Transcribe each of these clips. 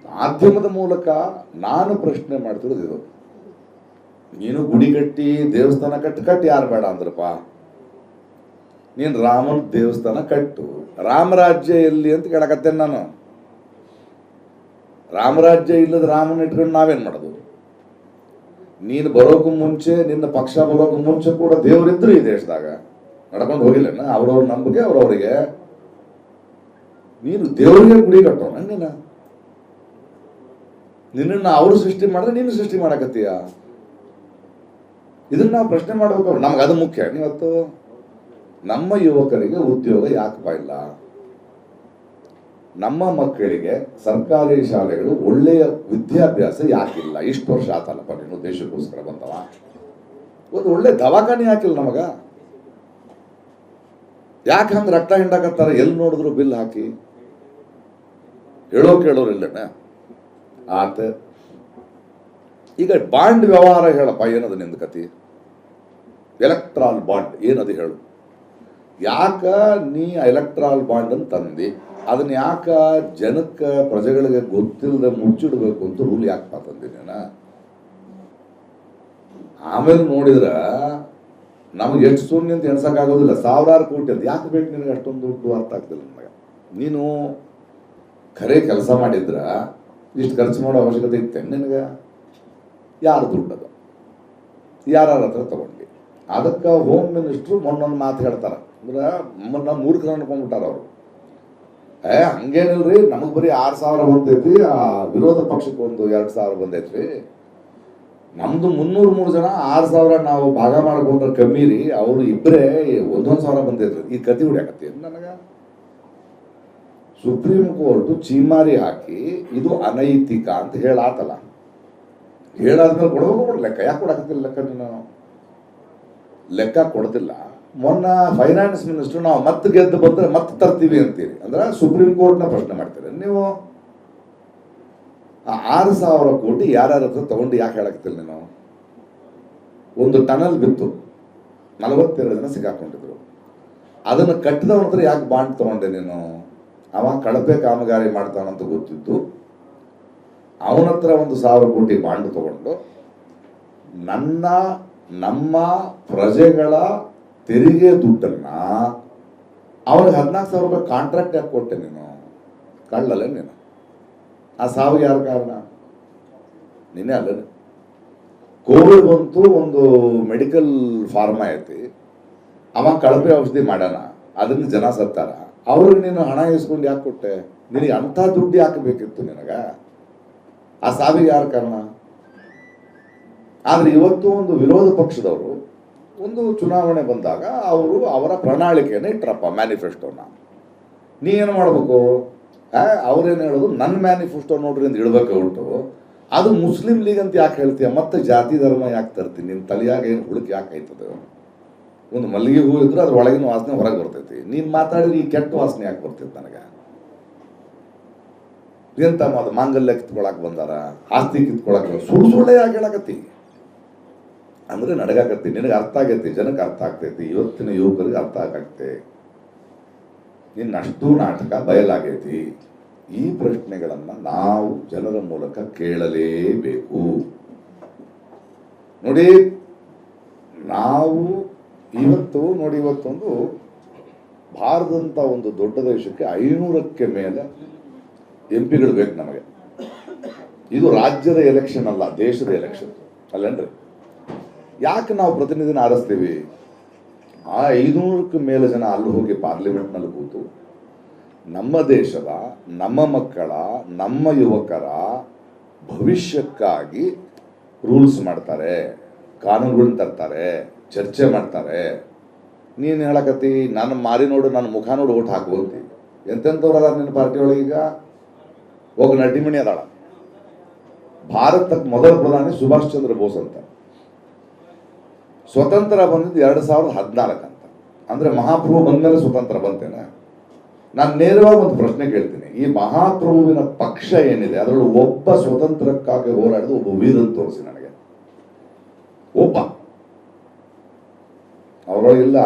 ಮಾಧ್ಯಮದ ಮೂಲಕ ನಾನು ಪ್ರಶ್ನೆ ಮಾಡ್ತಿರೋದು ಇದು. ನೀನು ಗುಡಿ ಕಟ್ಟಿ ದೇವಸ್ಥಾನ ಕಟ್ಟು ಯಾರು ಬೇಡ ಅಂದ್ರಪ್ಪ, ನೀನು ರಾಮನ ದೇವಸ್ಥಾನ ಕಟ್ಟು, ರಾಮರಾಜ್ಯ ಎಲ್ಲಿ ಅಂತ ಕೇಳಕತ್ತೇನೆ ನಾನು. ರಾಮರಾಜ್ಯ ಇಲ್ಲದ ರಾಮನ ಇಟ್ಕೊಂಡು ನಾವೇನು ಮಾಡೋದು? ನೀನು ಬರೋಕ್ಕೂ ಮುಂಚೆ, ನಿನ್ನ ಪಕ್ಷ ಬರೋಕ್ಕೂ ಮುಂಚೆ ಕೂಡ ದೇವರಿದ್ರು ಈ ದೇಶದಾಗ, ನಡ್ಕೊಂಡು ಹೋಗಿಲ್ಲ ಅವ್ರವ್ರ ನಂಬಿಕೆ ಅವ್ರವ್ರಿಗೆ. ನೀನು ದೇವರಿಗೆ ಗುಡಿ ಕಟ್ಟೋಣ, ನಿನ್ನನ್ನು ಅವರು ಸೃಷ್ಟಿ ಮಾಡಿದ್ರೆ ನೀನು ಸೃಷ್ಟಿ ಮಾಡಕತ್ತೀಯ. ಇದನ್ನ ನಾವು ಪ್ರಶ್ನೆ ಮಾಡ್ಬೇಕು. ನಮ್ಗೆ ಅದು ಮುಖ್ಯ. ಇವತ್ತು ನಮ್ಮ ಯುವಕರಿಗೆ ಉದ್ಯೋಗ ಯಾಕಪ್ಪ ಇಲ್ಲ? ನಮ್ಮ ಮಕ್ಕಳಿಗೆ ಸರ್ಕಾರಿ ಶಾಲೆಗಳು ಒಳ್ಳೆಯ ವಿದ್ಯಾಭ್ಯಾಸ ಯಾಕಿಲ್ಲ? ಇಷ್ಟು ವರ್ಷ ಆತಲ್ಲಪ್ಪ ನೀನು ದೇಶಕ್ಕೋಸ್ಕರ ಬಂದವ. ಒಂದು ಒಳ್ಳೆ ದವಾಖಾನೆ ಯಾಕಿಲ್ಲ ನಮಗ? ಯಾಕೆ ಹಂಗೆ ರಕ್ತ ಹಿಂಡಾಕತ್ತಾರ? ಎಲ್ಲಿ ನೋಡಿದ್ರು ಬಿಲ್ ಹಾಕಿ ಕೇಳೋರಿಲ್ಲನ ಆತ. ಈಗ ಬಾಂಡ್ ವ್ಯವಹಾರ ಹೇಳಪ್ಪ, ಏನದು ನಿಂದ ಕತಿ? ಎಲೆಕ್ಟ್ರಾಲ್ ಬಾಂಡ್ ಏನದು ಹೇಳು? ಯಾಕ ನೀ ಎಲೆಕ್ಟ್ರಾಲ್ ಬಾಂಡ್ ಅಂತ ತಂದಿ? ಅದನ್ನ ಯಾಕ ಜನಕ್ಕೆ ಪ್ರಜೆಗಳಿಗೆ ಗೊತ್ತಿಲ್ಲದೆ ಮುಚ್ಚಿಡ್ಬೇಕು ಅಂತ ರೂಲ್ ಯಾಕಪ್ಪ ತಂದಿನ? ಆಮೇಲೆ ನೋಡಿದ್ರ ನಮ್ಗೆ ಎಷ್ಟು ಶೂನ್ಯ ಅಂತ ಎಣ್ಸಕ್ಕಾಗೋದಿಲ್ಲ. ಸಾವಿರಾರು ಕೋಟಿ ಅಂತ ಯಾಕೆ ಬೇಕು ನಿನಗೆ ಅಷ್ಟೊಂದು ದುಡ್ಡು? ಅರ್ಥ ಆಗ್ತಿಲ್ಲ ನನಗೆ. ನೀನು ಖರೆ ಕೆಲಸ ಮಾಡಿದ್ರ ಇಷ್ಟು ಖರ್ಚು ಮಾಡೋ ಅವಶ್ಯಕತೆ ಇತ್ತೆ ನಿನಗೆ? ಯಾರು ದುಡ್ಡದು? ಯಾರ ಹತ್ರ ತಗೊಂಡು? ಅದಕ್ಕೆ ಹೋಮ್ ಮಿನಿಸ್ಟ್ರು ಮೊನ್ನೊಂದು ಮಾತು ಹೇಳ್ತಾರೆ, ಅಂದ್ರೆ ನಮ್ಮನ್ನ ಮೂರ್ಖರು ಅನ್ಕೊಂಡ್ಬಿಟ್ಟಾರ ಅವರು. ಹಂಗೇನಿಲ್ರಿ, ನಮಗೆ ಬರೀ 6,000 ಬಂದೈತಿ, ಆ ವಿರೋಧ ಪಕ್ಷಕ್ಕೆ ಒಂದು 2,000 ಬಂದೈತ್ರಿ. ನಮ್ದು 303 ಜನ 6,000 ನಾವು ಭಾಗ ಮಾಡ್ಕೊಂಡ್ರೆ ಕಮ್ಮಿ ರೀ, ಅವರು ಇಬ್ಬರೇ 1,000 ಬಂದೈತ್ರಿ. ಈ ಕತಿ ಹೊಡ್ಯಾಕತ್ತಿ ನನಗ. ಸುಪ್ರೀಂ ಕೋರ್ಟ್ ಚೀಮಾರಿ ಹಾಕಿ ಇದು ಅನೈತಿಕ ಅಂತ ಹೇಳಾತಲ್ಲ, ಹೇಳಾದ್ಮೇಲೆ ಕೊಡಬೇಕು ಲೆಕ್ಕ. ಯಾಕೆ ಕೊಡಕತ್ತಿಲ್ಲ ಲೆಕ್ಕ? ನೀನು ಲೆಕ್ಕ ಕೊಡ್ತಿಲ್ಲ. ಮೊನ್ನ ಫೈನಾನ್ಸ್ ಮಿನಿಸ್ಟರ್ ನಾವು ಮತ್ತೆ ಗೆದ್ದು ಬಂದ್ರೆ ಮತ್ತೆ ತರ್ತೀವಿ ಅಂತೀರಿ, ಅಂದ್ರೆ ಸುಪ್ರೀಂ ಕೋರ್ಟ್ನ ಪ್ರಶ್ನೆ ಮಾಡ್ತೀರಿ ನೀವು. ಆ 6,000 ಕೋಟಿ ಯಾರ್ಯಾರ ಹತ್ರ ತಗೊಂಡು ಯಾಕೆ ಹೇಳಕ್ತಿಲ್ಲ ನೀನು? ಒಂದು ಟನಲ್ ಬಿತ್ತು, 42 ಜನ ಸಿಕ್ಕಾಕೊಂಡಿದ್ರು. ಅದನ್ನು ಕಟ್ಟಿದವನ ಹತ್ರ ಯಾಕೆ ಬಾಂಡ್ ತಗೊಂಡೆ ನೀನು? ಅವ ಕಳಪೆ ಕಾಮಗಾರಿ ಮಾಡ್ತಾನಂತ ಗೊತ್ತಿದ್ದು ಅವನ ಹತ್ರ 1,000 ಕೋಟಿ ಬಾಂಡ್ ತಗೊಂಡು ನಮ್ಮ ಪ್ರಜೆಗಳ ತೆರಿಗೆ ದುಡ್ಡನ್ನ ಅವನಿಗೆ 14,000 ರೂಪಾಯಿ ಕಾಂಟ್ರಾಕ್ಟ್ ಯಾಕೆ ಕೊಟ್ಟೆ ನೀನು? ಕಳ್ಳಲ್ಲ ನೀನು? ಆ ಸಾವಿಗೆ ಯಾರು ಕಾರಣ? ನೀನೇ ಅಲ್ಲ. ಕೋವಿಡ್ ಬಂತು, ಒಂದು ಮೆಡಿಕಲ್ ಫಾರ್ಮಾ ಐತಿ, ಅವ ಕಳಪೆ ಔಷಧಿ ಮಾಡೋಣ, ಅದನ್ನ ಜನ ಸತ್ತಾರ, ಅವ್ರಿಗೆ ನೀನು ಹಣ ಇಸ್ಕೊಂಡು ಯಾಕೆ ಕೊಟ್ಟೆ? ನಿನಗೆ ಅಂಥ ದುಡ್ಡು ಯಾಕೆ ಬೇಕಿತ್ತು ನಿನಗ? ಆ ಸಾವಿಗೆ ಯಾರು ಕಾರಣ? ಆದ್ರೆ ಇವತ್ತು ಒಂದು ವಿರೋಧ ಪಕ್ಷದವರು ಒಂದು ಚುನಾವಣೆ ಬಂದಾಗ ಅವರು ಅವರ ಪ್ರಣಾಳಿಕೆಯನ್ನು ಇಟ್ಟರಪ್ಪ, ಮ್ಯಾನಿಫೆಸ್ಟೋನ. ನೀ ಏನು ಮಾಡ್ಬೇಕು? ಅವ್ರೇನು ಹೇಳೋದು, ನನ್ನ ಮ್ಯಾನಿಫೆಸ್ಟೋ ನೋಡ್ರಿ ಅಂತ ಇಡ್ಬೇಕು ಉಂಟು. ಅದು ಮುಸ್ಲಿಂ ಲೀಗ್ ಅಂತ ಯಾಕೆ ಹೇಳ್ತೀಯ? ಮತ್ತೆ ಜಾತಿ ಧರ್ಮ ಯಾಕೆ ತರ್ತೀನಿ? ನಿನ್ನ ತಲೆಯಾಗ ಏನು ಹುಡುಕಿ ಯಾಕೆ ಆಯ್ತದೆ? ಒಂದು ಮಲ್ಲಿಗೆ ಹೂ ಇದ್ರೆ ಅದ್ರ ಒಳಗಿನ ವಾಸನೆ ಹೊರಗೆ ಬರ್ತೈತಿ. ನೀನು ಮಾತಾಡಿದ್ರೆ ಈ ಕೆಟ್ಟ ವಾಸನೆ ಯಾಕೆ ಬರ್ತೈತಿ ನನಗೆ? ಎಂತ ಮಾಂಗಲ್ಯ ಕಿತ್ಕೊಳಕ್ ಬಂದಾರ, ಆಸ್ತಿ ಕಿತ್ಕೊಳಕ್ ಸುಳ್ಳೆ ಯಾಕೆ ಹೇಳಕತ್ತಿ? ಅಂದ್ರೆ ನಡಗಾಕತ್ತಿ. ನಿನಗೆ ಅರ್ಥ ಆಗೈತಿ, ಜನಕ್ಕೆ ಅರ್ಥ ಆಗ್ತೈತಿ, ಇವತ್ತಿನ ಯುವಕರಿಗೆ ಅರ್ಥ ಆಗತ್ತೆ. ನಿನ್ನಷ್ಟು ನಾಟಕ ಬಯಲಾಗೈತಿ. ಈ ಪ್ರಶ್ನೆಗಳನ್ನ ನಾವು ಜನರ ಮೂಲಕ ಕೇಳಲೇಬೇಕು. ನೋಡಿ, ನಾವು ಇವತ್ತೊಂದು ಭಾರತದಂತ ಒಂದು ದೊಡ್ಡ ದೇಶಕ್ಕೆ 500ಕ್ಕೆ ಮೇಲೆ MP ಗಳು ಬೇಕು ನಮಗೆ. ಇದು ರಾಜ್ಯದ ಎಲೆಕ್ಷನ್ ಅಲ್ಲ, ದೇಶದ ಎಲೆಕ್ಷನ್ ಅಲ್ಲೇನ್ರಿ? ಯಾಕೆ ನಾವು ಪ್ರತಿನಿಧಿನ ಆರಿಸ್ತೀವಿ? ಆ 500ಕ್ಕೆ ಮೇಲೆ ಜನ ಅಲ್ಲಿ ಹೋಗಿ ಪಾರ್ಲಿಮೆಂಟ್ನಲ್ಲಿ ಕೂತು ನಮ್ಮ ದೇಶದ, ನಮ್ಮ ಮಕ್ಕಳ, ನಮ್ಮ ಯುವಕರ ಭವಿಷ್ಯಕ್ಕಾಗಿ ರೂಲ್ಸ್ ಮಾಡ್ತಾರೆ, ಕಾನೂನುಗಳನ್ನ ತರ್ತಾರೆ, ಚರ್ಚೆ ಮಾಡ್ತಾರೆ. ನೀನು ಹೇಳಕತ್ತಿ ನನ್ನ ಮಾರಿ ನೋಡು, ನನ್ನ ಮುಖ ನೋಡು ಓಟ್ ಹಾಕುವಂತಿ. ಎಂತೆಂಥವ್ರು ಅದಾರ ನಿನ್ನ ಪಾರ್ಟಿ ಒಳಗೀಗ? ಹೋಗ ನಟಿಮಣಿ ಅದಾಳ. ಭಾರತಕ್ಕೆ ಮೊದಲ ಪ್ರಧಾನಿ ಸುಭಾಷ್ ಚಂದ್ರ ಬೋಸ್ ಅಂತ. ಸ್ವತಂತ್ರ ಬಂದಿದ್ದು 2014 ಅಂತ. ಅಂದ್ರೆ ಮಹಾಪ್ರಭು ಬಂದ್ಮೇಲೆ ಸ್ವತಂತ್ರ ಬಂತೇನೆ. ನಾನು ನೇರವಾಗಿ ಒಂದು ಪ್ರಶ್ನೆ ಕೇಳ್ತೀನಿ. ಈ ಮಹಾಪ್ರಭುವಿನ ಪಕ್ಷ ಏನಿದೆ ಅದರಲ್ಲಿ ಒಬ್ಬ ಸ್ವತಂತ್ರಕ್ಕಾಗಿ ಹೋರಾಡಿದ ಒಬ್ಬ ವೀರನ್ ತೋರಿಸಿ ನನಗೆ. ಒಬ್ಬ ಅವರೊಳಗಿಲ್ಲ.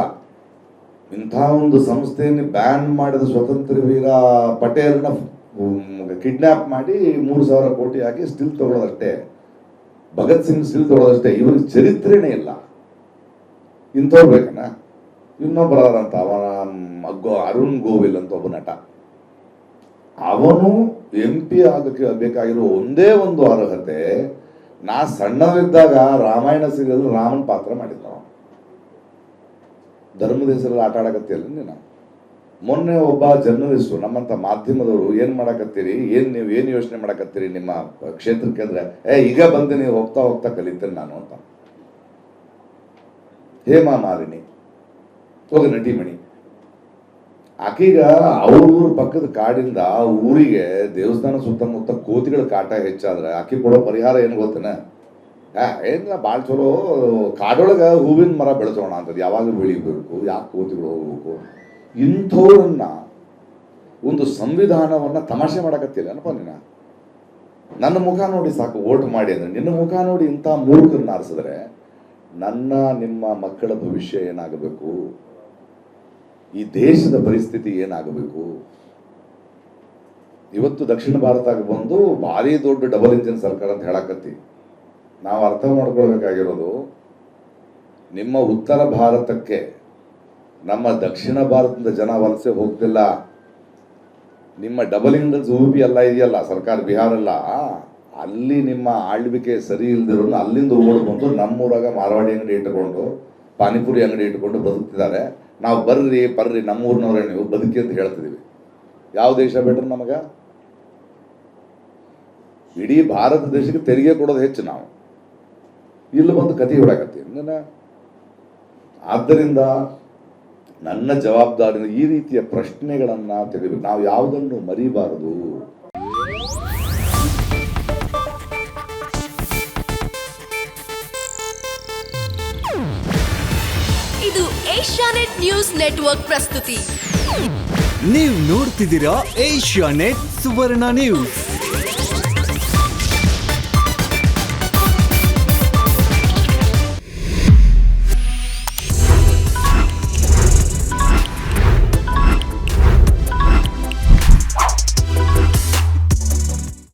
ಇಂಥ ಒಂದು ಸಂಸ್ಥೆಯನ್ನು ಬ್ಯಾನ್ ಮಾಡಿದ ಸ್ವತಂತ್ರ ವೀರ ಪಟೇಲ್ನ ಕಿಡ್ನ್ಯಾಪ್ ಮಾಡಿ 3,000 ಕೋಟಿ ಹಾಕಿ ಸ್ಟಿಲ್ ತಗೊಳ್ಳೋದಷ್ಟೇ, ಭಗತ್ ಸಿಂಗ್ ಸ್ಟಿಲ್ ತಗೊಳ್ಳೋದಷ್ಟೇ. ಇವ್ರಿಗೆ ಚರಿತ್ರೆನೇ ಇಲ್ಲ. ಇಂಥವ್ರು ಬೇಕಣ್ಣ. ಇನ್ನೊಬ್ಬರಾದಂತ ಅವನ ಅರುಣ್ ಗೋವಿಲ್ ಅಂತ ಒಬ್ಬ ನಟ, ಅವನು MP ಆಗಕ್ಕೆ ಬೇಕಾಗಿರೋ ಒಂದೇ ಒಂದು ಅರ್ಹತೆ, ನಾ ಸಣ್ಣವಿದ್ದಾಗ ರಾಮಾಯಣ ಸೀರಿಯಲ್ ರಾಮನ್ ಪಾತ್ರ ಮಾಡಿದ್ದ. ಧರ್ಮದ ಹೆಸರಲ್ಲಿ ಆಟ ಆಡಕತ್ತಿಲ್ಲ ನೀನು. ಮೊನ್ನೆ ಒಬ್ಬ ಜರ್ನಲಿಸ್ಟು ನಮ್ಮಂತ ಮಾಧ್ಯಮದವರು ಏನ್ ಮಾಡಕತ್ತೀರಿ, ನೀವು ಏನ್ ಯೋಚನೆ ಮಾಡಕತ್ತೀರಿ ನಿಮ್ಮ ಕ್ಷೇತ್ರಕ್ಕೆ ಅಂದ್ರೆ, ಈಗ ಬಂದು ನೀವು ಹೋಗ್ತಾ ಹೋಗ್ತಾ ಕಲಿತೇನೆ ನಾನು ಅಂತ. ಹೇಮಾ ಮಾಲಿನಿ ಹೋಗ ನಟಿಮಣಿ, ಆಕೀಗ ಅವ್ರ ಊರ ಪಕ್ಕದ ಕಾಡಿಂದ ಊರಿಗೆ ದೇವಸ್ಥಾನ ಸುತ್ತಮುತ್ತ ಕೋತಿಗಳ ಕಾಟ ಹೆಚ್ಚಾದ್ರೆ ಆಕಿ ಕೊಡೋ ಪರಿಹಾರ ಏನು ಗೊತ್ತೇನ? ಏನಿಲ್ಲ, ಭಾಳ ಚಲೋ ಕಾಡೊಳಗೆ ಹೂವಿನ ಮರ ಬೆಳೆಸೋಣ ಅಂತದ್ದು, ಯಾವಾಗಲೂ ಬೆಳಿಬೇಕು, ಯಾಕೆ ಕೋತಿಗಳು ಹೋಗ್ಬೇಕು. ಇಂಥವ್ರನ್ನ ಒಂದು ಸಂವಿಧಾನವನ್ನ ತಮಾಷೆ ಮಾಡಕತ್ತಿಲ್ಲ ಅನ್ಪ ನೀನ. ನನ್ನ ಮುಖ ನೋಡಿ ಸಾಕು ವೋಟ್ ಮಾಡಿ ಅಂದ್ರೆ, ನಿನ್ನ ಮುಖ ನೋಡಿ ಇಂಥ ಮೂರ್ಖರನ್ನ ಆರಿಸಿದ್ರೆ ನನ್ನ ನಿಮ್ಮ ಮಕ್ಕಳ ಭವಿಷ್ಯ ಏನಾಗಬೇಕು, ಈ ದೇಶದ ಪರಿಸ್ಥಿತಿ ಏನಾಗಬೇಕು? ಇವತ್ತು ದಕ್ಷಿಣ ಭಾರತಕ್ಕೆ ಬಂದು ಭಾರಿ ದೊಡ್ಡ ಡಬಲ್ ಇಂಜಿನ್ ಸರ್ಕಾರ ಅಂತ ಹೇಳಕತ್ತಿ. ನಾವು ಅರ್ಥ ಮಾಡ್ಕೊಳ್ಬೇಕಾಗಿರೋದು, ನಿಮ್ಮ ಉತ್ತರ ಭಾರತಕ್ಕೆ ನಮ್ಮ ದಕ್ಷಿಣ ಭಾರತದ ಜನ ವಲಸೆ ಹೋಗ್ತಿಲ್ಲ. ನಿಮ್ಮ ಡಬಲ್ ಇಂಜಿನ್ UP ಎಲ್ಲ ಇದೆಯಲ್ಲ ಸರ್ಕಾರ, ಬಿಹಾರ ಎಲ್ಲ, ಅಲ್ಲಿ ನಿಮ್ಮ ಆಳ್ವಿಕೆ ಸರಿ ಇಲ್ದಿರೋದು ಅಲ್ಲಿಂದ ಓಡ್ ಬಂದು ನಮ್ಮೂರಾಗ ಮಾರವಾಡಿ ಅಂಗಡಿ ಇಟ್ಟುಕೊಂಡು ಪಾನಿಪುರಿ ಅಂಗಡಿ ಇಟ್ಕೊಂಡು ಬದುಕ್ತಿದ್ದಾರೆ. ನಾವು ಬರ್ರಿ ನಮ್ಮೂರಿನವ್ರೆ ನೀವು ಬದುಕಿ ಅಂತ ಹೇಳ್ತಿದೀವಿ. ಯಾವ ದೇಶ ಬೇಡ್ರಿ ನಮಗ? ಇಡೀ ಭಾರತ ದೇಶಕ್ಕೆ ತೆರಿಗೆ ಕೊಡೋದು ಹೆಚ್ಚು, ನಾವು ಇಲ್ಲಿ ಬಂದು ಕತಿ ಹೊಡಕತ್ತೀವಿ. ಆದ್ದರಿಂದ ನನ್ನ ಜವಾಬ್ದಾರಿ ಈ ರೀತಿಯ ಪ್ರಶ್ನೆಗಳನ್ನ ತೆಗೆದು ನಾವು ಯಾವುದನ್ನು ಮರಿಬಾರದು. ಇದು ಏಷ್ಯಾನೆಟ್ ನ್ಯೂಸ್ ನೆಟ್ವರ್ಕ್ ಪ್ರಸ್ತುತಿ. ನೀವು ನೋಡ್ತಿದ್ದೀರಾ ಏಷ್ಯಾನೆಟ್ ಸುವರ್ಣ ನ್ಯೂಸ್.